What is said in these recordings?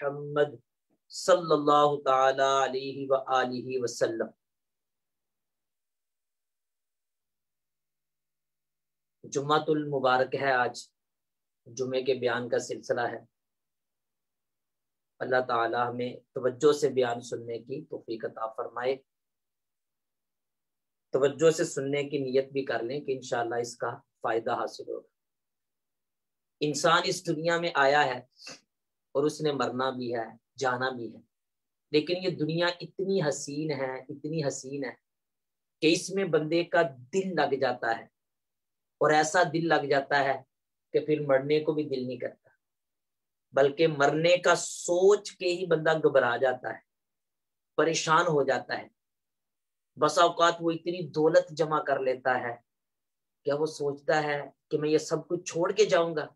محمد صلی اللہ تعالی علیہ وآلہ وسلم۔ جمعۃ المبارک ہے آج، جمعے کے بیان کا سلسلہ ہے۔ اللہ تعالی ہمیں توجہ سے بیان سننے کی توفیق عطا فرمائے۔ توجہ سے سننے کی نیت بھی کر لیں کہ انشاءاللہ اس کا فائدہ حاصل ہوگا۔ انسان اس دنیا میں آیا ہے اور اس نے مرنا بھی ہے، جانا بھی ہے، لیکن یہ دنیا اتنی حسین ہے، اتنی حسین ہے کہ اس میں بندے کا دل لگ جاتا ہے، اور ایسا دل لگ جاتا ہے کہ پھر مرنے کو بھی دل نہیں کرتا، بلکہ مرنے کا سوچ کے ہی بندہ گھبرا جاتا ہے، پریشان ہو جاتا ہے۔ بس اوقات وہ اتنی دولت جمع کر لیتا ہے کہ وہ سوچتا ہے کہ میں یہ سب کچھ چھوڑ کے جاؤں گا،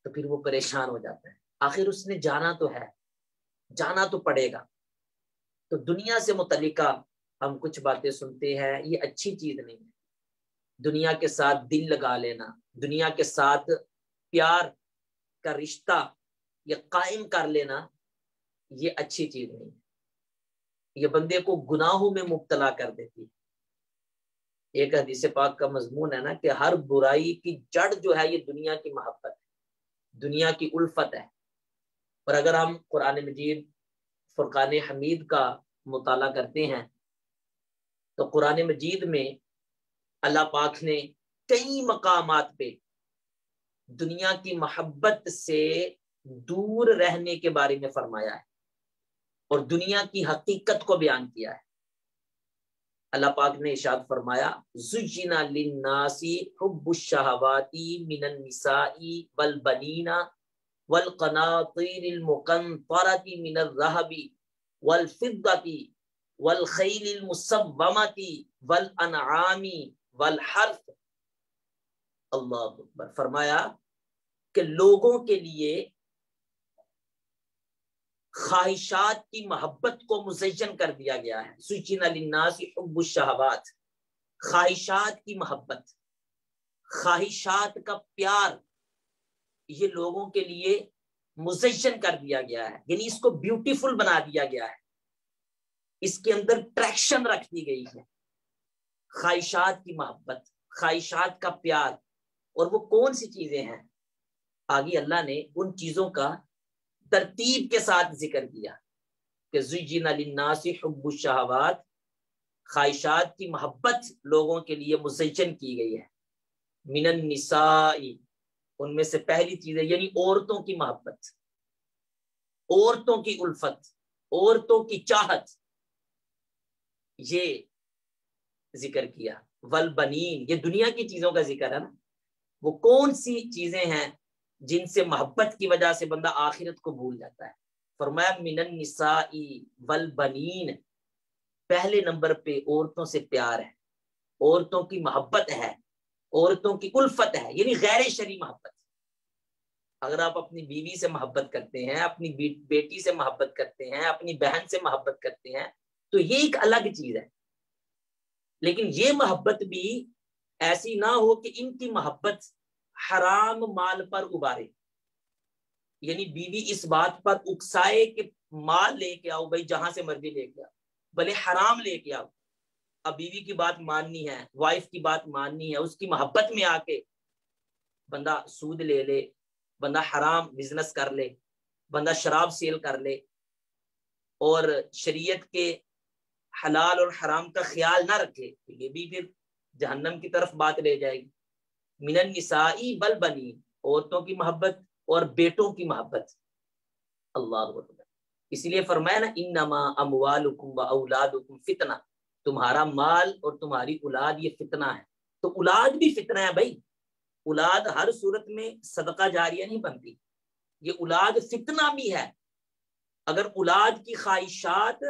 تو پھر وہ پریشان ہو جاتا ہے۔ آخر اس نے جانا تو ہے، جانا تو پڑے گا۔ تو دنیا سے متعلقہ ہم کچھ باتیں سنتے ہیں، یہ اچھی چیز نہیں ہے۔ دنیا کے ساتھ دل لگا لینا، دنیا کے ساتھ پیار کا رشتہ یہ قائم کر لینا، یہ اچھی چیز نہیں ہے۔ یہ بندے کو گناہوں میں مبتلا کر دیتی ہے۔ ایک حدیث پاک کا مضمون ہے نا کہ ہر برائی کی جڑ جو ہے یہ دنیا کی محبت ہے، دنیا کی الفت ہے۔ اور اگر ہم قرآن مجید فرقان حمید کا مطالعہ کرتے ہیں تو قرآن مجید میں اللہ پاک نے کئی مقامات پہ دنیا کی محبت سے دور رہنے کے بارے میں فرمایا ہے اور دنیا کی حقیقت کو بیان کیا ہے۔ اللہ پاک نے ارشاد فرمایا زُجِّنَ لِلنَّاسِ حُبُّ الشَّهَوَاتِ مِنَ النِّسَاءِ وَالْبَنِينَ وَالْقَنَاطِيرِ الْمُقَنطَرَةِ مِنَ الذَّهَبِ وَالْفِضَّةِ وَالْخَيْلِ الْمُسَوَّمَةِ وَالْأَنْعَامِ وَالْحَرْثِ۔ اللہ اکبر۔ فرمایا کہ لوگوں کے لیے خواہشات کی محبت کو مزین کر دیا گیا ہے۔ زُجِّنَ لِلنَّاسِ حُبُّ الشَّهَوَاتِ، خواہشات کی محبت، خواہشات کا پیار، یہ لوگوں کے لیے مزین کر دیا گیا ہے، یعنی اس کو بیوٹیفل بنا دیا گیا ہے، اس کے اندر ٹریکشن رکھ دی گئی ہے۔ خواہشات کی محبت، خواہشات کا پیار، اور وہ کون سی چیزیں ہیں؟ آگے اللہ نے ان چیزوں کا ترتیب کے ساتھ ذکر کیا کہ زُجِّنَ لِلنَّاسِ حُبُّ الشَّهَوَاتِ، خواہشات کی محبت لوگوں کے لیے مزین کی گئی ہے۔ من النساء، ان میں سے پہلی چیز ہے یعنی عورتوں کی محبت، عورتوں کی الفت، عورتوں کی چاہت، یہ ذکر کیا۔ والبنین، یہ دنیا کی چیزوں کا ذکر ہے نا، وہ کون سی چیزیں ہیں جن سے محبت کی وجہ سے بندہ آخرت کو بھول جاتا ہے؟ فرمایا من النساء والبنین، پہلے نمبر پہ عورتوں سے پیار ہے، عورتوں کی محبت ہے، عورتوں کی الفت ہے، یعنی غیر شرعی محبت۔ اگر آپ اپنی بیوی سے محبت کرتے ہیں، اپنی بیٹی سے محبت کرتے ہیں، اپنی بہن سے محبت کرتے ہیں، تو یہ ایک الگ چیز ہے، لیکن یہ محبت بھی ایسی نہ ہو کہ ان کی محبت حرام مال پر ابارے، یعنی بیوی اس بات پر اکسائے کہ مال لے کے آؤ بھائی، جہاں سے مرضی لے کے آؤ، بھلے حرام لے کے آؤ۔ اب بیوی کی بات ماننی ہے، وائف کی بات ماننی ہے، اس کی محبت میں آ کے بندہ سود لے لے، بندہ حرام بزنس کر لے، بندہ شراب سیل کر لے، اور شریعت کے حلال اور حرام کا خیال نہ رکھے، تو یہ بھی پھر جہنم کی طرف بات لے جائے گی۔ من النساء والبنین، عورتوں کی محبت اور بیٹوں کی محبت۔ اللہ اکبر۔ اس لیے فرمایا نا انما اموالکم واولادکم فتنہ، تمہارا مال اور تمہاری اولاد یہ فتنہ ہے۔ تو اولاد بھی فتنہ ہے بھائی، اولاد ہر صورت میں صدقہ جاریہ نہیں بنتی، یہ اولاد فتنہ بھی ہے۔ اگر اولاد کی خواہشات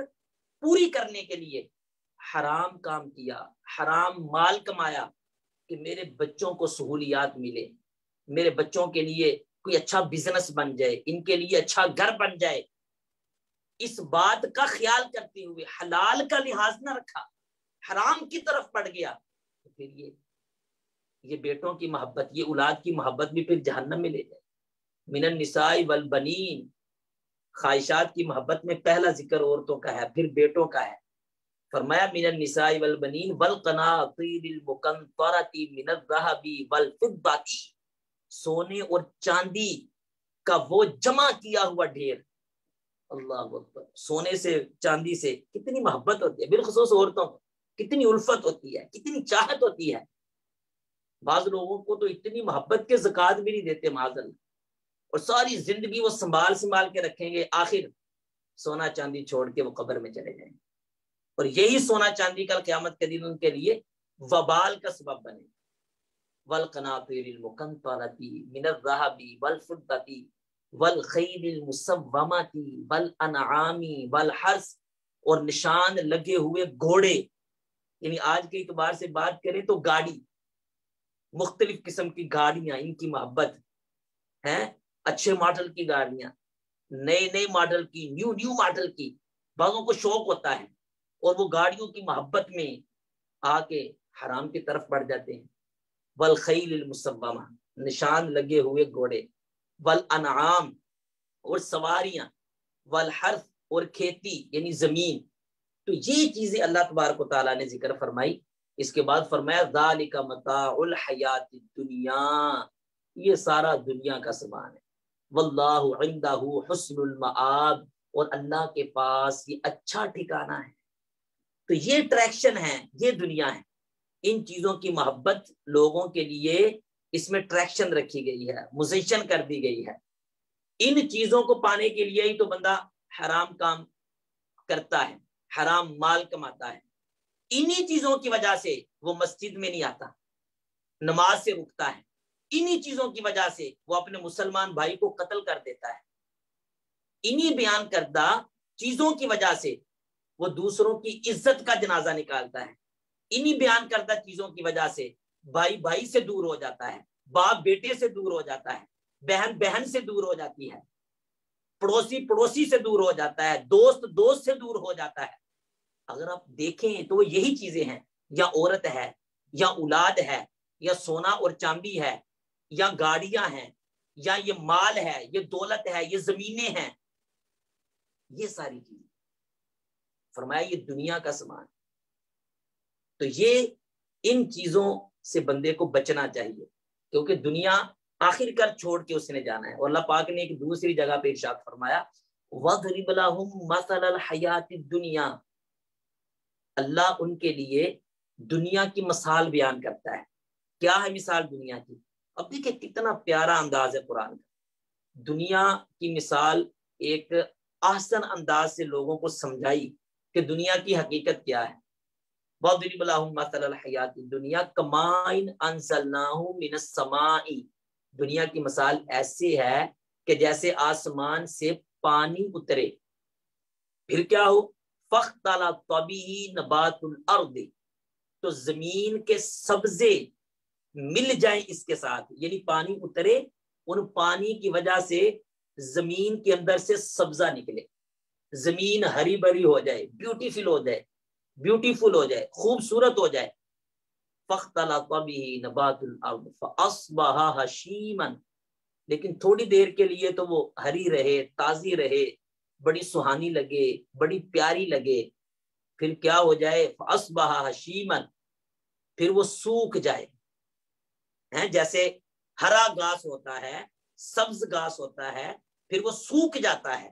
پوری کرنے کے لیے حرام کام کیا، حرام مال کمایا کہ میرے بچوں کو سہولیات ملے، میرے بچوں کے لیے کوئی اچھا بزنس بن جائے، ان کے لیے اچھا گھر بن جائے، اس بات کا خیال کرتے ہوئے حلال کا لحاظ نہ رکھا، حرام کی طرف پڑ گیا، تو پھر یہ بیٹوں کی محبت، یہ اولاد کی محبت بھی پھر جہنم میں لے جائے۔ من النساء والبنین، خواہشات کی محبت میں پہلا ذکر عورتوں کا ہے، پھر بیٹوں کا ہے. فرمایا من النساء والبنین والقناطیر المقنطرۃ من الذهب والفضۃ، سونے اور چاندی کا وہ جمع کیا ہوا ڈھیر. اللہ اکبر. سونے سے چاندی سے کتنی محبت ہوتی ہے، بالخصوص عورتوں کو کتنی الفت ہوتی ہے، کتنی چاہت ہوتی ہے. بعض لوگوں کو تو اتنی محبت کے زکوٰۃ بھی نہیں دیتے معاذ اللہ، اور ساری زندگی وہ سنبھال کے رکھیں گے، آخر سونا چاندی چھوڑ کے وہ قبر میں چلے جائیں گے. اور یہی سونا چاندی کل قیامت کے دن ان کے لیے وبال کا سبب بنے. والقناطیر المقنطرۃ من الذهب والفضۃ والخیل المسومۃ والانعام والحرث، اور نشان لگے ہوئے گھوڑے. یعنی آج کے اعتبار سے بات کریں تو گاڑی، مختلف قسم کی گاڑیاں، ان کی محبت ہے. اچھے ماڈل کی گاڑیاں، نئے ماڈل کی، نیو ماڈل کی، بعضوں کو شوق ہوتا ہے اور وہ گاڑیوں کی محبت میں آ کے حرام کی طرف بڑھ جاتے ہیں. والخیل المسومہ، نشان لگے ہوئے گھوڑے، والانعام، اور سواریاں، والحرث، اور کھیتی یعنی زمین. تو یہ چیزیں اللہ تبارک و تعالیٰ نے ذکر فرمائی. اس کے بعد فرمایا ذالک متاع الحیات الدنیا، یہ سارا دنیا کا سامان ہے. واللہ عندہ حسن المآب، اور اللہ کے پاس یہ اچھا ٹھکانہ ہے. تو یہ ٹریکشن ہے، یہ دنیا ہے. ان چیزوں کی محبت لوگوں کے لیے اس میں ٹریکشن رکھی گئی ہے، مزیشن کر دی گئی ہے. ان چیزوں کو پانے کے لیے ہی تو بندہ حرام کام کرتا ہے، حرام مال کماتا ہے. انہی چیزوں کی وجہ سے وہ مسجد میں نہیں آتا، نماز سے رکتا ہے. انہی چیزوں کی وجہ سے وہ اپنے مسلمان بھائی کو قتل کر دیتا ہے. انہی بیان کردہ چیزوں کی وجہ سے وہ دوسروں کی عزت کا جنازہ نکالتا ہے. انہی بیان کردہ چیزوں کی وجہ سے بھائی سے دور ہو جاتا ہے، باپ بیٹے سے دور ہو جاتا ہے، بہن سے دور ہو جاتی ہے، پڑوسی سے دور ہو جاتا ہے، دوست سے دور ہو جاتا ہے. اگر آپ دیکھیں تو وہ یہی چیزیں ہیں، یا عورت ہے، یا اولاد ہے، یا سونا اور چاندی ہے، یا گاڑیاں ہیں، یا یہ مال ہے، یہ دولت ہے، یہ زمینیں ہیں. یہ ساری چیزیں فرمایا یہ دنیا کا سامان. تو یہ ان چیزوں سے بندے کو بچنا چاہیے، کیونکہ دنیا آخر کر چھوڑ کے اس نے جانا ہے. اور اللہ پاک نے ایک دوسری جگہ پہ ارشاد فرمایا وَضْرِبْ لَهُمْ مَثَلَ الْحَيَاةِ الدُّنْيَا، اللہ ان کے لیے دنیا کی مثال بیان کرتا ہے. کیا ہے مثال دنیا کی؟ اب دیکھیں کتنا پیارا انداز ہے قرآن کا. دنیا کی مثال ایک آسن انداز سے لوگوں کو سمجھائی کہ دنیا کی حقیقت کیا ہے. وَضْرِبْ لَهُمْ مَثَلَ الْحَيَاةِ الدُّنْيَا كَمَاءٍ أَنزَلْنَاهُ مِنَ السَّمَاءِ، دنیا کی مثال ایسی ہے کہ جیسے آسمان سے پانی اترے، پھر کیا ہو فَاخْتَلَطَ بِهِ نَبَاتُ الْأَرْضِ، تو زمین کے سبزے مل جائیں اس کے ساتھ. یعنی پانی اترے، ان پانی کی وجہ سے زمین کے اندر سے سبزہ نکلے، زمین ہری بھری ہو جائے، بیوٹیفل ہو جائے، خوبصورت ہو جائے. فَاخْتَلَطَ بِهِ نَبَاتُ الْأَرْضِ فَأَصْبَحَ هَشِيمًا، لیکن تھوڑی دیر کے لیے تو وہ ہری رہے، تازی رہے، بڑی سہانی لگے، بڑی پیاری لگے. پھر کیا ہو جائے فَأَصْبَحَ هَشِيمًا، پھر وہ سوکھ جائے. جیسے ہرا گھاس ہوتا ہے، سبز گھاس ہوتا ہے، پھر وہ سوکھ جاتا ہے.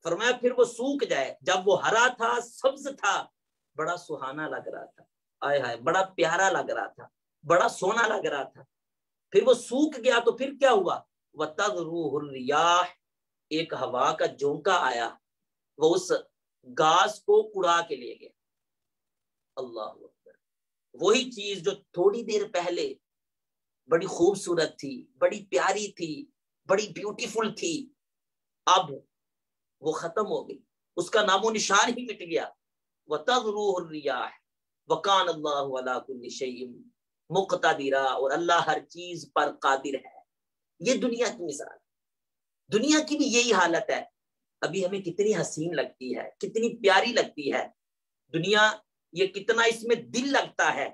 فرمایا پھر وہ سوکھ جائے. جب وہ ہرا تھا، سبز تھا، بڑا سہانا لگ رہا تھا، آئے ہائے بڑا پیارا لگ رہا تھا، بڑا سونا لگ رہا تھا. پھر وہ سوکھ گیا تو پھر کیا ہوا وَتَذْرُوهُ الرِّيَاحُ، ایک ہوا کا جھونکا آیا، وہ اس گھاس کو اڑا کے لے گیا. اللہ اکبر. وہی چیز جو تھوڑی دیر پہلے بڑی خوبصورت تھی، بڑی پیاری تھی، بڑی بیوٹیفل تھی، اب وہ ختم ہو گئی، اس کا نام و نشان ہی مٹ گیا. وَتَذْرُوهُ الرِّيَاحُ وَكَانَ اللَّهُ عَلَىٰ كُلِّ شَيْءٍ مُقْتَدِرًا، اور اللہ ہر چیز پر قادر ہے. یہ دنیا کی مثال. دنیا کی بھی یہی حالت ہے. ابھی ہمیں کتنی حسین لگتی ہے، کتنی پیاری لگتی ہے دنیا، یہ کتنا اس میں دل لگتا ہے.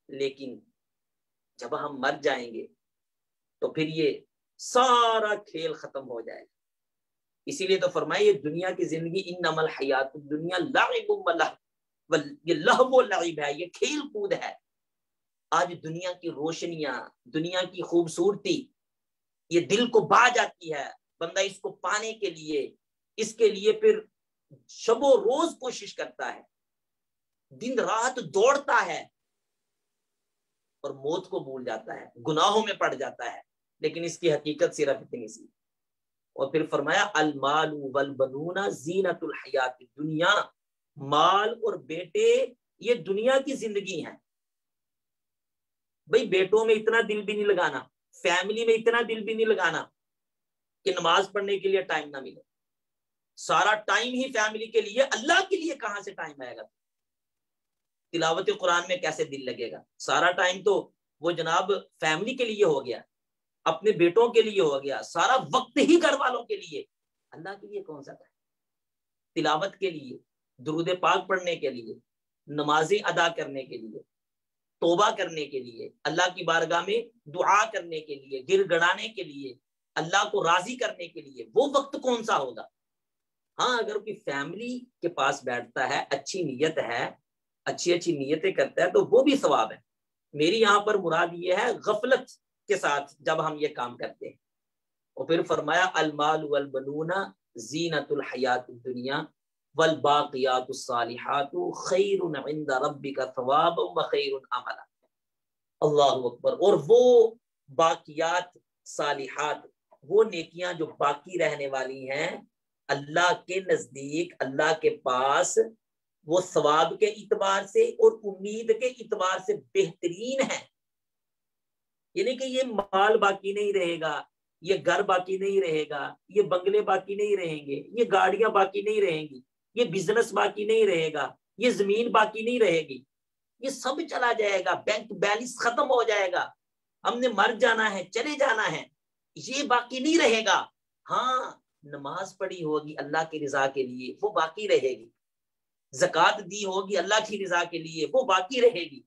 لیکن جب ہم مر جائیں گے تو پھر یہ سارا کھیل ختم ہو جائے گا. اسی لیے تو فرمایا یہ دنیا کی زندگی انما الحیات الدنیا لعب و لہو، یہ لہو و لعب ہے، یہ کھیل کود ہے۔ آج دنیا کی روشنیاں، دنیا کی خوبصورتی یہ دل کو بھا جاتی ہے، بندہ اس کو پانے کے لیے، اس کے لیے پھر شب و روز کوشش کرتا ہے، دن رات دوڑتا ہے، اور موت کو بھول جاتا ہے، گناہوں میں پڑ جاتا ہے، لیکن اس کی حقیقت صرف اتنی سی۔ اور پھر فرمایا المال والبنون زینت الحیات الدنیا، مال اور بیٹے یہ دنیا کی زندگی ہیں۔ بھئی بیٹوں میں اتنا دل بھی نہیں لگانا، فیملی میں اتنا دل بھی نہیں لگانا کہ نماز پڑھنے کے لیے ٹائم نہ ملے، سارا ٹائم ہی فیملی کے لیے، اللہ کے لیے کہاں سے ٹائم آئے گا؟ تلاوت قرآن میں کیسے دل لگے گا؟ سارا ٹائم تو وہ جناب فیملی کے لیے ہو گیا، اپنے بیٹوں کے لیے ہو گیا، سارا وقت ہی گھر والوں کے لیے، اللہ کے لیے کون سا ٹائم؟ تلاوت کے لیے، درود پاک پڑھنے کے لیے، نمازیں ادا کرنے کے لیے، توبہ کرنے کے لیے، اللہ کی بارگاہ میں دعا کرنے کے لیے، گر گڑانے کے لیے، اللہ کو راضی کرنے کے لیے، وہ وقت کون سا ہوگا؟ ہاں اگر کوئی فیملی کے پاس بیٹھتا ہے، اچھی نیت ہے، اچھی نیتیں کرتا ہے، تو وہ بھی ثواب ہے۔ میری یہاں پر مراد یہ ہے غفلت کے ساتھ جب ہم یہ کام کرتے ہیں۔ اور پھر فرمایا المال والبنون زینت الحیات الدنیا والباقیات الصالحات خیر عند ربک ثوابا وخیر عملا۔ اللہ اکبر۔ اور وہ باقیات صالحات، وہ نیکیاں جو باقی رہنے والی ہیں، اللہ کے نزدیک، اللہ کے پاس وہ ثواب کے اعتبار سے اور امید کے اعتبار سے بہترین ہے۔ یعنی کہ یہ مال باقی نہیں رہے گا، یہ گھر باقی نہیں رہے گا، یہ بنگلے باقی نہیں رہیں گے، یہ گاڑیاں باقی نہیں رہیں گی، یہ بزنس باقی نہیں رہے گا، یہ زمین باقی نہیں رہے گی، یہ سب چلا جائے گا، بینک بیلنس ختم ہو جائے گا، ہم نے مر جانا ہے، چلے جانا ہے، یہ باقی نہیں رہے گا۔ ہاں نماز پڑھی ہوگی اللہ کی رضا کے لیے، وہ باقی رہے گی، زکوٰۃ دی ہوگی اللہ کی رضا کے لیے، وہ باقی رہے گی،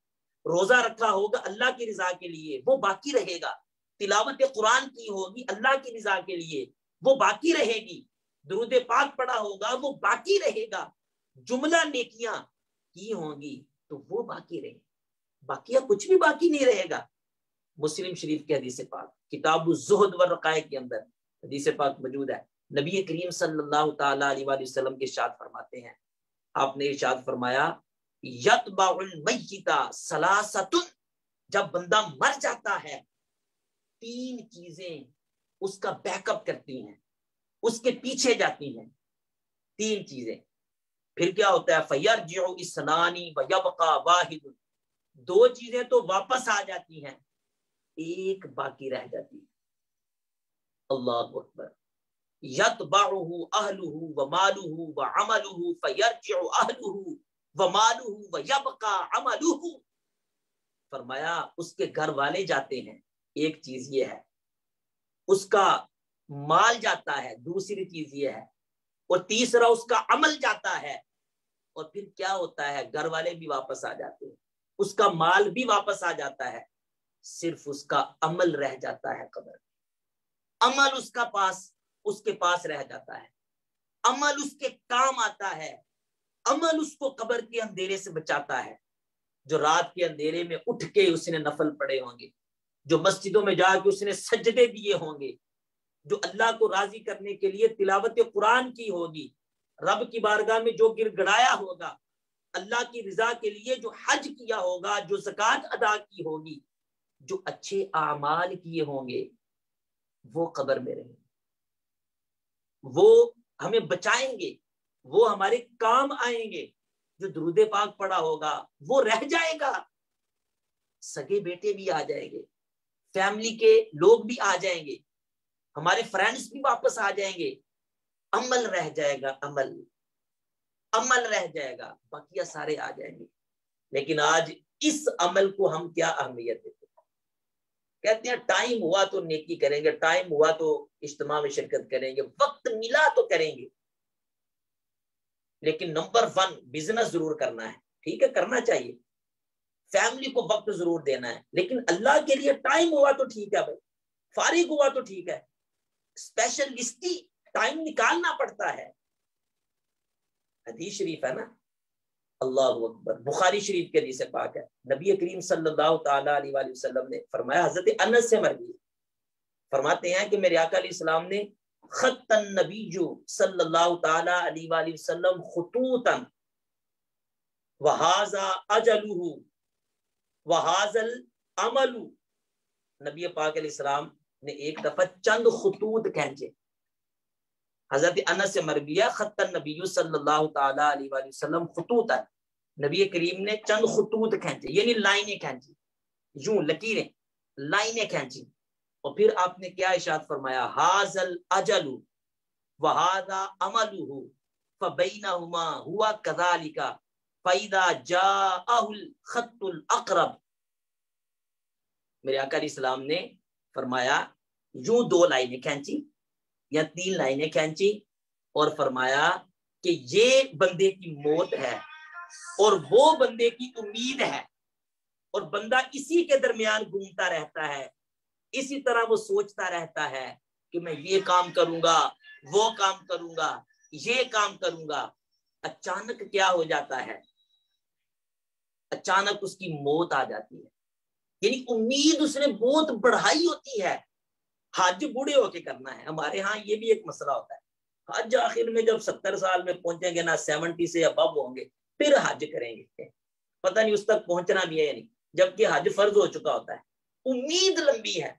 روزہ رکھا ہوگا اللہ کی رضا کے لیے، وہ باقی رہے گا، تلاوت قرآن کی ہوگی اللہ کی رضا کے لیے، وہ باقی رہے گی، درود پاک پڑھا ہوگا وہ باقی رہے گا، جملہ نیکیاں کی ہوں گی تو وہ باقی رہے گی، باقیہ کچھ بھی باقی نہیں رہے گا۔ مسلم شریف کے حدیث پاک کتاب الزہد والرقائق کے اندر حدیث پاک موجود ہے، نبی کریم صلی اللہ تعالی علیہ وآلہ وسلم کے ارشاد فرماتے ہیں، آپ نے ارشاد فرمایا یتبع المیت ثلاثۃ، جب بندہ مر جاتا ہے 3 چیزیں اس کا بیک اپ کرتی ہیں، اس کے پیچھے جاتی ہیں، 3 چیزیں۔ پھر کیا ہوتا ہے فیرجع اثنان ویبقى واحد، 2 چیزیں تو واپس آ جاتی ہیں، ایک باقی رہ جاتی ہے۔ اللہ اکبر۔ یتبعہ اہلہ ومالہ وعملہ فیرجع اہلہ ومالہ ویبقى عملہ، فرمایا اس کے گھر والے جاتے ہیں، ایک چیز یہ ہے، اس کا مال جاتا ہے، دوسری چیز یہ ہے، اور تیسرا اس کا عمل جاتا ہے، اور پھر کیا ہوتا ہے گھر والے بھی واپس آ جاتے ہیں، اس کا مال بھی واپس آ جاتا ہے، صرف اس کا عمل رہ جاتا ہے قبر میں، عمل اس کے پاس رہ جاتا ہے، عمل اس کے کام آتا ہے، عمل اس کو قبر کے اندھیرے سے بچاتا ہے۔ جو رات کے اندھیرے میں اٹھ کے اس نے نفل پڑے ہوں گے، جو مسجدوں میں جا کے اس نے سجدے دیے ہوں گے، جو اللہ کو راضی کرنے کے لیے تلاوت قرآن کی ہوگی، رب کی بارگاہ میں جو گر گڑایا ہوگا، اللہ کی رضا کے لیے جو حج کیا ہوگا، جو زکوٰۃ ادا کی ہوگی، جو اچھے اعمال کیے ہوں گے، وہ قبر میں رہیں گے، وہ ہمیں بچائیں گے، وہ ہمارے کام آئیں گے۔ جو درود پاک پڑا ہوگا وہ رہ جائے گا، سگے بیٹے بھی آ جائیں گے، فیملی کے لوگ بھی آ جائیں گے، ہمارے فرینڈز بھی واپس آ جائیں گے، عمل رہ جائے گا، عمل رہ جائے گا، باقیہ سارے آ جائیں گے۔ لیکن آج اس عمل کو ہم کیا اہمیت دیتے ہیں؟ کہتے ہیں ٹائم ہوا تو نیکی کریں گے، ٹائم ہوا تو اجتماع میں شرکت کریں گے، وقت ملا تو کریں گے، لیکن نمبر 1 بزنس ضرور کرنا ہے، ٹھیک ہے کرنا چاہیے، فیملی کو وقت ضرور دینا ہے، لیکن اللہ کے لیے ٹائم ہوا تو ٹھیک ہے بھائی، فارغ ہوا تو ٹھیک ہے، اسپیشلسٹی ٹائم نکالنا پڑتا ہے. حدیث شریف ہے نا, اللہ اکبر, بخاری شریف کے حدیث پاک ہے. نبی کریم صلی اللہ تعالی علیہ وآلہ وسلم نے فرمایا, حضرت انس سے مروی فرماتے ہیں کہ میرے آقا علیہ السلام نے خط النبی صلی اللہ تعالی علیہ وآلہ وسلم خطوطا وہذا اجلہ وہذا العمل, نبی پاک علیہ السلام نے ایک دفعہ چند خطوط کھینچے. حضرت انس سے مروی ہے خط النبی صلی اللہ تعالی علیہ وآلہ وسلم خطوطا, نبی کریم نے چند خطوط کھینچے, یعنی لائنیں کھینچی, یوں لکیریں, لائنیں کھینچی, اور پھر آپ نے کیا ارشاد فرمایا, ھذا الاجل وھذا عملہ فبینہما ہوا کذالک فاذا جاءہ الخط الاقرب. میرے آقا علیہ السلام نے فرمایا یوں 2 لائنیں کھینچی یا 3 لائنیں کھینچی اور فرمایا کہ یہ بندے کی موت ہے اور وہ بندے کی امید ہے, اور بندہ اسی کے درمیان گھومتا رہتا ہے, اسی طرح وہ سوچتا رہتا ہے کہ میں یہ کام کروں گا, وہ کام کروں گا, یہ کام کروں گا. اچانک کیا ہو جاتا ہے, اچانک اس کی موت آ جاتی ہے. یعنی امید اس نے بہت بڑھائی ہوتی ہے. حج بوڑھے ہو کے کرنا ہے, ہمارے ہاں یہ بھی ایک مسئلہ ہوتا ہے. حج آخر میں جب 70 سال میں پہنچیں گے نا, 70 سے ابو ہوں گے, پھر حج کریں گے. پتہ نہیں اس تک پہنچنا بھی ہے یا نہیں, جبکہ حج فرض ہو چکا ہوتا ہے. امید لمبی ہے,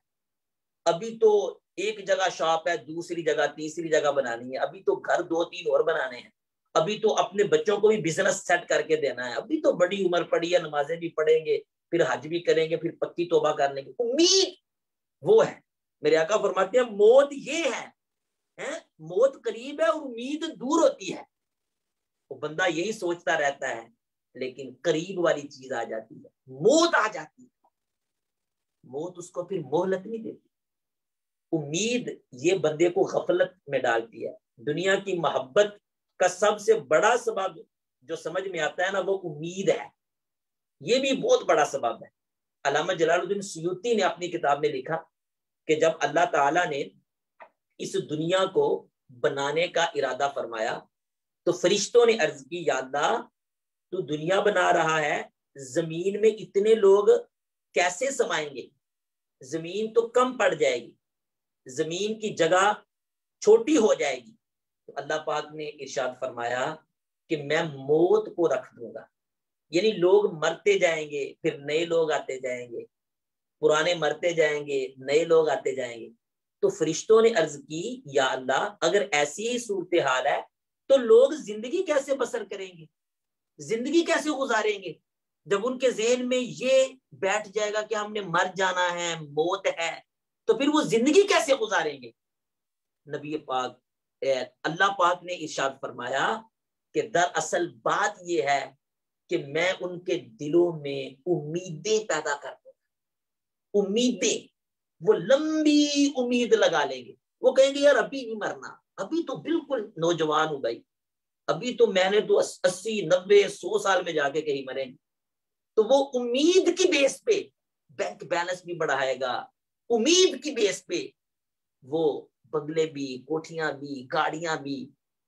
ابھی تو ایک جگہ شاپ ہے, دوسری جگہ تیسری جگہ بنانی ہے, ابھی تو گھر 2-3 اور بنانے ہیں, ابھی تو اپنے بچوں کو بھی بزنس سیٹ کر کے دینا ہے, ابھی تو بڑی عمر پڑی ہے, نمازیں بھی پڑھیں گے, پھر حج بھی کریں گے, پھر پکی توبہ کر لیں گے. امید وہ ہے. میرے آقا فرماتے ہیں موت یہ ہے, موت قریب ہے اور امید دور ہوتی ہے. وہ بندہ یہی سوچتا رہتا ہے, لیکن قریب والی چیز آ جاتی ہے, موت آ جاتی ہے. موت اس کو پھر مہلت نہیں دیتی. امید یہ بندے کو غفلت میں ڈالتی ہے. دنیا کی محبت کا سب سے بڑا سبب جو سمجھ میں آتا ہے نا, وہ امید ہے. یہ بھی بہت بڑا سبب ہے. علامہ جلال الدین سیوطی نے اپنی کتاب میں لکھا کہ جب اللہ تعالیٰ نے اس دنیا کو بنانے کا ارادہ فرمایا تو فرشتوں نے عرض کی, یا اللہ تو دنیا بنا رہا ہے, زمین میں اتنے لوگ کیسے سمائیں گے, زمین تو کم پڑ جائے گی, زمین کی جگہ چھوٹی ہو جائے گی. تو اللہ پاک نے ارشاد فرمایا کہ میں موت کو رکھ دوں گا. یعنی لوگ مرتے جائیں گے, پھر نئے لوگ آتے جائیں گے, پرانے مرتے جائیں گے, نئے لوگ آتے جائیں گے. تو فرشتوں نے عرض کی, یا اللہ اگر ایسی ہی صورتحال ہے تو لوگ زندگی کیسے بسر کریں گے, زندگی کیسے گزاریں گے, جب ان کے ذہن میں یہ بیٹھ جائے گا کہ ہم نے مر جانا ہے, موت ہے, تو پھر وہ زندگی کیسے گزاریں گے. نبی پاک اللہ پاک نے ارشاد فرمایا کہ دراصل بات یہ ہے کہ میں ان کے دلوں میں امیدیں پیدا کر دوں. امیدیں, وہ لمبی امید لگا لیں گے. وہ کہیں گے یار ابھی نہیں مرنا, ابھی تو بالکل نوجوان ہوں بھائی, ابھی تو میں نے تو 80, 90, 100 سال میں جا کے کہیں مریں گے. تو وہ امید کی بیس پہ بینک بیلنس بھی بڑھائے گا, امید کی بیس پہ وہ بنگلے بھی, کوٹھیاں بھی, گاڑیاں بھی,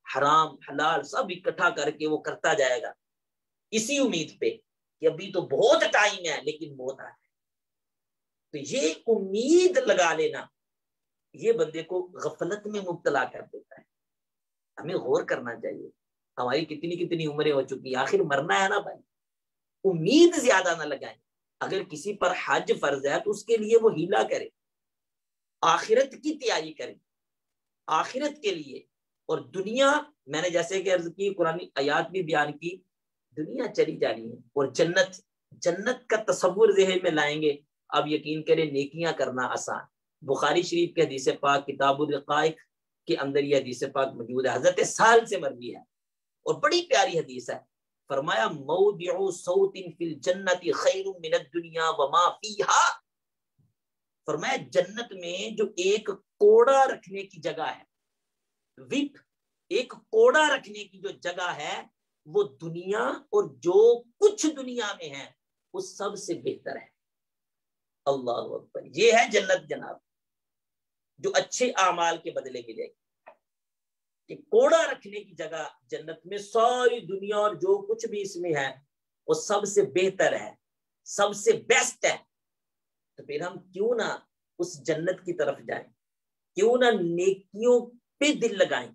حرام حلال سب اکٹھا کر کے وہ کرتا جائے گا, اسی امید پہ کہ ابھی تو بہت ٹائم ہے لیکن موت آ جائے. تو یہ امید لگا لینا یہ بندے کو غفلت میں مبتلا کر دیتا ہے. ہمیں غور کرنا چاہیے, ہماری کتنی کتنی عمریں ہو چکی, آخر مرنا ہے نا بھائی. امید زیادہ نہ لگائیں. اگر کسی پر حج فرض ہے تو اس کے لیے وہ ہیلا کرے, آخرت کی تیاری کرے, آخرت کے لیے. اور دنیا, میں نے جیسے کہ عرض کی, قرآن آیات بھی بیان کی, دنیا چلی جانی ہے, اور جنت, جنت کا تصور ذہن میں لائیں گے, اب یقین کریں نیکیاں کرنا آسان. بخاری شریف کے حدیث پاک کتاب الرقائق کے اندر یہ حدیث پاک موجود ہے, حضرت سہل سے مروی ہے اور بڑی پیاری حدیث ہے. فرمایا موضع صوت فی الجنت خیر من الدنیا وما فیہا. فرمایا جنت میں جو ایک کوڑا رکھنے کی جگہ ہے, وپ, ایک کوڑا رکھنے کی جو جگہ ہے, وہ دنیا اور جو کچھ دنیا میں ہے وہ سب سے بہتر ہے. اللہ اکبر. یہ ہے جنت جناب, جو اچھے اعمال کے بدلے ملے گی. کہ کوڑا رکھنے کی جگہ جنت میں ساری دنیا اور جو کچھ بھی اس میں ہے وہ سب سے بہتر ہے، سب سے بیسٹ ہے. تو پھر ہم کیوں نہ اس جنت کی طرف جائیں، کیوں نہ نیکیوں پہ دل لگائیں،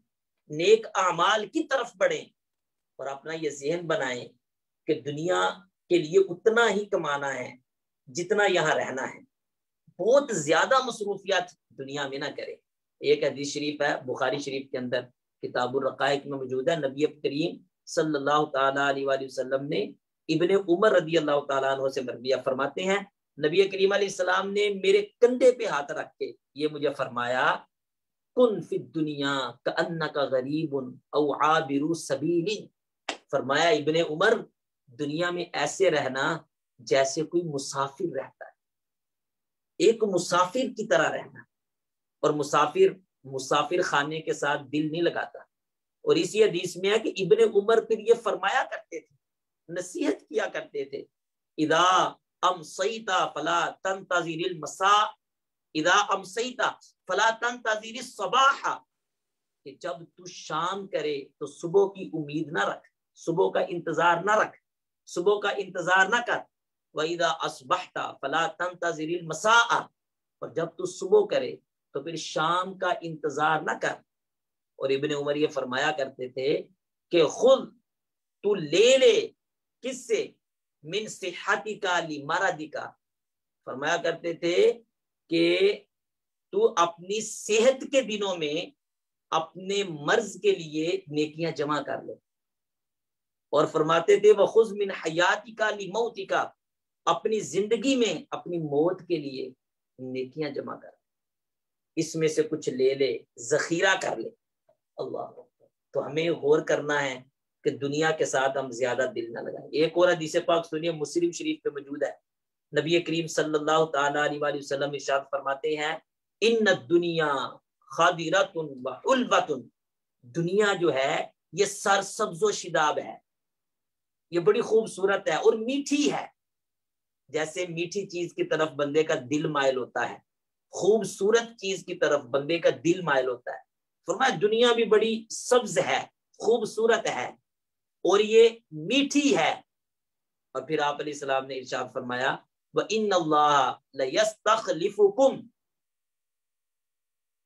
نیک اعمال کی طرف بڑھیں اور اپنا یہ ذہن بنائیں کہ دنیا کے لیے اتنا ہی کمانا ہے جتنا یہاں رہنا ہے. بہت زیادہ مصروفیات دنیا میں نہ کرے. ایک حدیث شریف ہے بخاری شریف کے اندر کتاب الرقائق میں موجود ہے. نبی کریم صلی اللہ تعالیٰ علیہ وآلہ وسلم نے ابن عمر رضی اللہ تعالیٰ عنہ سے مرویہ فرماتے ہیں، نبی کریم علیہ السلام نے میرے کندھے پہ ہاتھ رکھ کے یہ مجھے فرمایا، کن فی الدنیا کأنک غریب او عابر سبیل. فرمایا ابن عمر دنیا میں ایسے رہنا جیسے کوئی مسافر رہتا ہے، ایک مسافر کی طرح رہنا. اور مسافر خانے کے ساتھ دل نہیں لگاتا. اور اسی حدیث میں ہے کہ ابن عمر پھر یہ فرمایا کرتے تھے، نصیحت کیا کرتے تھے، اذا امسیت فلا تنتظر المساء اذا امسیت فلا تنتظر الصباح، کہ جب تو شام کرے تو صبح کی امید نہ رکھ، صبح کا انتظار نہ رکھ، صبح کا انتظار نہ کر. وَإِذَا أَصْبَحْتَ فَلَا تَنْتَظِرِ الْمَسَاءَ، اور جب تو صبح کرے تو پھر شام کا انتظار نہ کر. اور ابن عمر یہ فرمایا کرتے تھے کہ خود تو لے کس سے، من صحتک لمرضک. فرمایا کرتے تھے کہ تو اپنی صحت کے دنوں میں اپنے مرض کے لیے نیکیاں جمع کر لے. اور فرماتے تھے وَخُذْ مِنْ حَيَاتِكَ لِمَوْتِكَ، اپنی زندگی میں اپنی موت کے لیے نیکیاں جمع کر، اس میں سے کچھ لے ذخیرہ کر لے. اللہ. تو ہمیں غور کرنا ہے کہ دنیا کے ساتھ ہم زیادہ دل نہ لگائیں. ایک اور حدیث پاک سنیے، مسلم شریف پہ موجود ہے. نبی کریم صلی اللہ تعالیٰ علیہ وآلہ وسلم ارشاد فرماتے ہیں، ان الدنیا خادرۃ وحلوۃ، دنیا جو ہے یہ سرسبز و شداب ہے، یہ بڑی خوبصورت ہے اور میٹھی ہے. جیسے میٹھی چیز کی طرف بندے کا دل مائل ہوتا ہے، خوبصورت چیز کی طرف بندے کا دل مائل ہوتا ہے. فرمایا دنیا بھی بڑی سبز ہے، خوبصورت ہے اور یہ میٹھی ہے. اور پھر آپ علیہ السلام نے ارشاد فرمایا وَإِنَّ اللَّهَ لَيَسْتَخْلِفُكُمْ،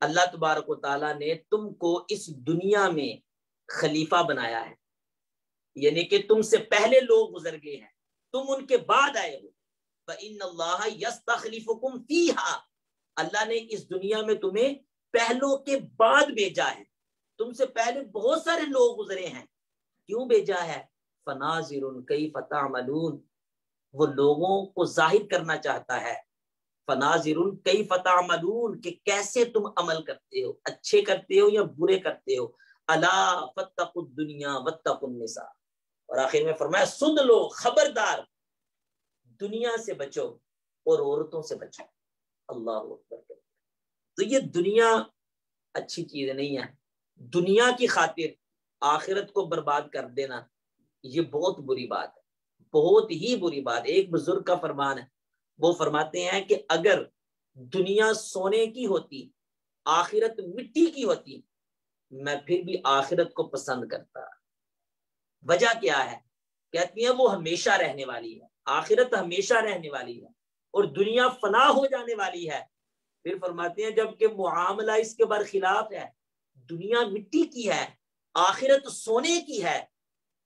اللہ تبارک و تعالیٰ نے تم کو اس دنیا میں خلیفہ بنایا ہے، یعنی کہ تم سے پہلے لوگ گزر گئے ہیں، تم ان کے بعد آئے ہو. وَإِنَّ اللَّهَ يَسْتَخْلِفُكُمْ فِيهَا، اللہ نے اس دنیا میں تمہیں پہلوں کے بعد بھیجا ہے. تم سے پہلے بہت سارے لوگ گزرے ہیں، کیوں بھیجا ہے؟ فَنَاظِرٌ كَيْفَ تَعْمَلُونَ، وہ لوگوں کو ظاہر کرنا چاہتا ہے. فَنَاظِرٌ كَيْفَ تَعْمَلُونَ، کہ کیسے تم عمل کرتے ہو، اچھے کرتے ہو یا برے کرتے ہو. أَلَا فَاتَّقُوا الدُّنْيَا وَاتَّقُوا النِّسَاءَ، اور آخر میں فرمایا سن لو، خبردار، دنیا سے بچو اور عورتوں سے بچو. اللہ اکبر. تو یہ دنیا اچھی چیز نہیں ہے. دنیا کی خاطر آخرت کو برباد کر دینا یہ بہت بری بات ہے، بہت ہی بری بات. ایک بزرگ کا فرمان ہے، وہ فرماتے ہیں کہ اگر دنیا سونے کی ہوتی، آخرت مٹی کی ہوتی، میں پھر بھی آخرت کو پسند کرتا. وجہ کیا ہے؟ کہتی ہیں وہ ہمیشہ رہنے والی ہے، آخرت ہمیشہ رہنے والی ہے اور دنیا فنا ہو جانے والی ہے. پھر فرماتے ہیں جبکہ معاملہ اس کے برخلاف ہے، دنیا مٹی کی ہے، آخرت سونے کی ہے،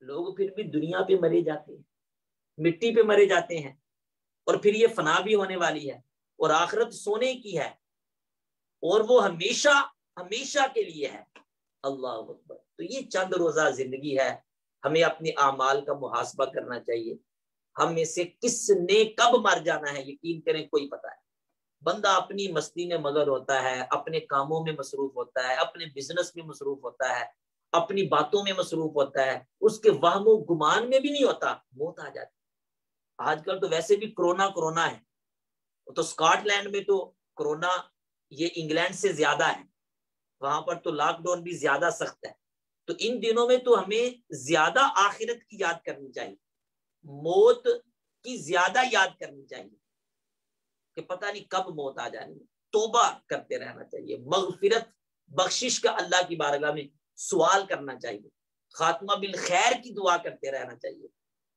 لوگ پھر بھی دنیا پہ مرے جاتے ہیں، مٹی پہ مرے جاتے ہیں، اور پھر یہ فنا بھی ہونے والی ہے اور آخرت سونے کی ہے اور وہ ہمیشہ ہمیشہ کے لیے ہے. اللہ اکبر. تو یہ چند روزہ زندگی ہے، ہمیں اپنے اعمال کا محاسبہ کرنا چاہیے. ہم میں سے کس نے کب مر جانا ہے یقین کریں کوئی پتہ ہے. بندہ اپنی مستی میں مگن ہوتا ہے، اپنے کاموں میں مصروف ہوتا ہے، اپنے بزنس میں مصروف ہوتا ہے، اپنی باتوں میں مصروف ہوتا ہے، اس کے وہم و گمان میں بھی نہیں ہوتا، موت آ جاتی. آج کل تو ویسے بھی کرونا ہے، تو اسکاٹ لینڈ میں تو کرونا یہ انگلینڈ سے زیادہ ہے، وہاں پر تو لاک ڈاؤن بھی زیادہ سخت ہے. تو ان دنوں میں تو ہمیں زیادہ آخرت کی یاد کرنی چاہیے، موت کی زیادہ یاد کرنی چاہیے کہ پتہ نہیں کب موت آ جانی ہے. توبہ کرتے رہنا چاہیے، مغفرت بخشش کا اللہ کی بارگاہ میں سوال کرنا چاہیے، خاتمہ بالخیر کی دعا کرتے رہنا چاہیے،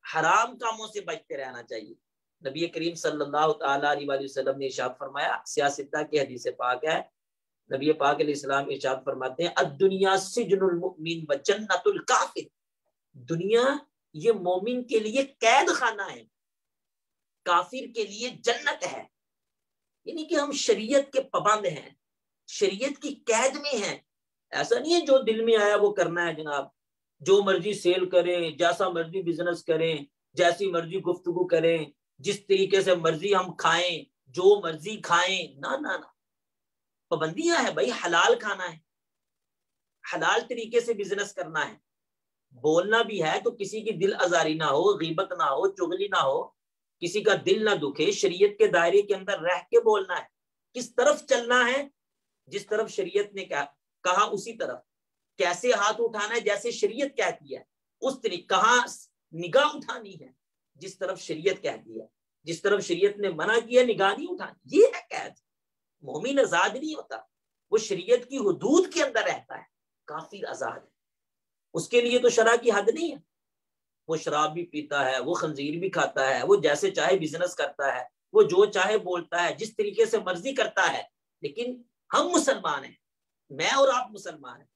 حرام کاموں سے بچتے رہنا چاہیے۔ نبی کریم صلی اللہ تعالیٰ علیہ وآلہ وسلم نے ارشاد فرمایا، سیاستہ کی حدیث پاک ہے، نبی پاک علیہ السلام ارشاد فرماتے ہیں الدنیا سجن المؤمن و جنت الکافر، دنیا یہ مومن کے لیے قید خانہ ہے، کافر کے لیے جنت ہے۔ یعنی کہ ہم شریعت کے پابند ہیں، شریعت کی قید میں ہیں۔ ایسا نہیں ہے جو دل میں آیا وہ کرنا ہے جناب، جو مرضی سیل کریں، جیسا مرضی بزنس کریں، جیسی مرضی گفتگو کریں، جس طریقے سے مرضی ہم کھائیں، جو مرضی کھائیں، نہ نہ نہ، پابندیاں ہیں بھائی، حلال کھانا ہے، حلال طریقے سے بزنس کرنا ہے، بولنا بھی ہے تو کسی کی دل آزاری نہ ہو، غیبت نہ ہو، چغلی نہ ہو، کسی کا دل نہ دکھے، شریعت کے دائرے کے اندر رہ کے بولنا ہے، کس طرف چلنا ہے، جس طرف شریعت نے کہا اسی طرف، کیسے ہاتھ اٹھانا ہے جیسے شریعت کہتی ہے اس طریقے، کہاں نگاہ اٹھانی ہے جس طرف شریعت کہتی ہے، جس طرف شریعت نے منع کیا نگاہ نہیں اٹھانی، یہ ہے قید۔ مومن آزاد نہیں ہوتا، وہ شریعت کی حدود کے اندر رہتا ہے، کافر آزاد ہے، اس کے لیے تو شرع کی حد نہیں ہے، وہ شراب بھی پیتا ہے، وہ خنزیر بھی کھاتا ہے، وہ جیسے چاہے بزنس کرتا ہے، وہ جو چاہے بولتا ہے، جس طریقے سے مرضی کرتا ہے، لیکن ہم مسلمان ہیں، میں اور آپ مسلمان ہیں،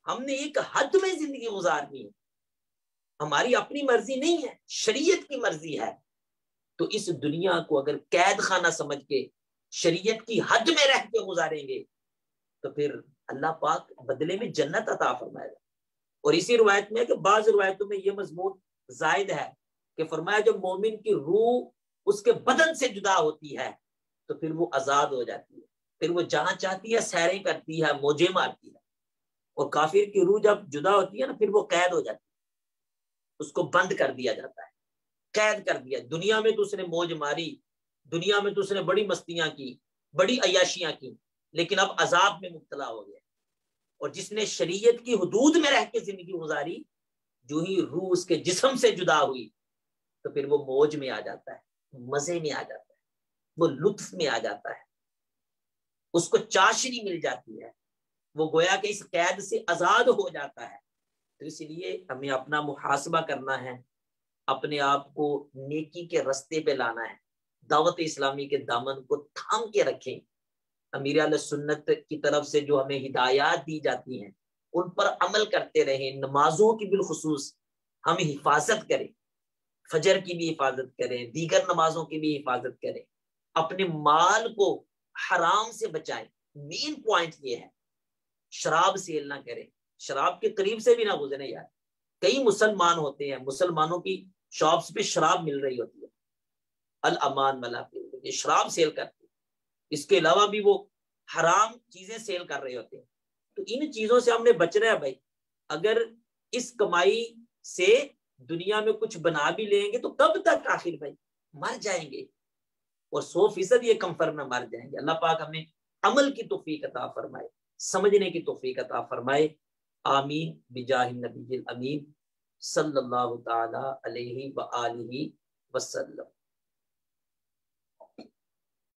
ہم نے ایک حد میں زندگی گزارنی ہے، ہماری اپنی مرضی نہیں ہے، شریعت کی مرضی ہے۔ تو اس دنیا کو اگر قید خانہ سمجھ کے شریعت کی حد میں رہ کے گزاریں گے تو پھر اللہ پاک بدلے میں جنت عطا فرمائے گا۔ اور اسی روایت میں کہ بعض روایتوں میں یہ مضمون زائد ہے کہ فرمایا جب مومن کی روح اس کے بدن سے جدا ہوتی ہے تو پھر وہ آزاد ہو جاتی ہے، پھر وہ جہاں چاہتی ہے سیریں کرتی ہے، موجیں مارتی ہے، اور کافر کی روح جب جدا ہوتی ہے نا پھر وہ قید ہو جاتی ہے، اس کو بند کر دیا جاتا ہے، قید کر دیا۔ دنیا میں تو اس نے موج ماری، دنیا میں تو اس نے بڑی مستیاں کی، بڑی عیاشیاں کی، لیکن اب عذاب میں مبتلا ہو گیا۔ اور جس نے شریعت کی حدود میں رہ کے زندگی گزاری، جو ہی روح اس کے جسم سے جدا ہوئی تو پھر وہ موج میں آ جاتا ہے، مزے میں آ جاتا ہے، وہ لطف میں آ جاتا ہے، اس کو چاشنی مل جاتی ہے، وہ گویا کہ اس قید سے آزاد ہو جاتا ہے۔ تو اس لیے ہمیں اپنا محاسبہ کرنا ہے، اپنے آپ کو نیکی کے رستے پہ لانا ہے، دعوت اسلامی کے دامن کو تھام کے رکھیں، امیر اہل سنت کی طرف سے جو ہمیں ہدایات دی جاتی ہیں ان پر عمل کرتے رہیں، نمازوں کی بالخصوص ہم حفاظت کریں، فجر کی بھی حفاظت کریں، دیگر نمازوں کی بھی حفاظت کریں، اپنے مال کو حرام سے بچائیں۔ مین پوائنٹ یہ ہے، شراب سیل نہ کریں، شراب کے قریب سے بھی نہ گزریں یار۔ کئی مسلمان ہوتے ہیں، مسلمانوں کی شاپس پہ شراب مل رہی ہوتی ہے، الامان والا یہ شراب سیل کرتے ہیں، اس کے علاوہ بھی وہ حرام چیزیں سیل کر رہے ہوتے ہیں۔ تو ان چیزوں سے ہم نے بچنا ہے بھائی، اگر اس کمائی سے دنیا میں کچھ بنا بھی لیں گے تو کب تک آخر بھائی، مر جائیں گے، اور 100% یہ کمفر میں مر جائیں گے۔ اللہ پاک ہمیں عمل کی توفیق عطا فرمائے، سمجھنے کی توفیق عطا فرمائے، آمین بجاہ النبی الامین صلی اللہ تعالی علیہ وآلہ وسلم۔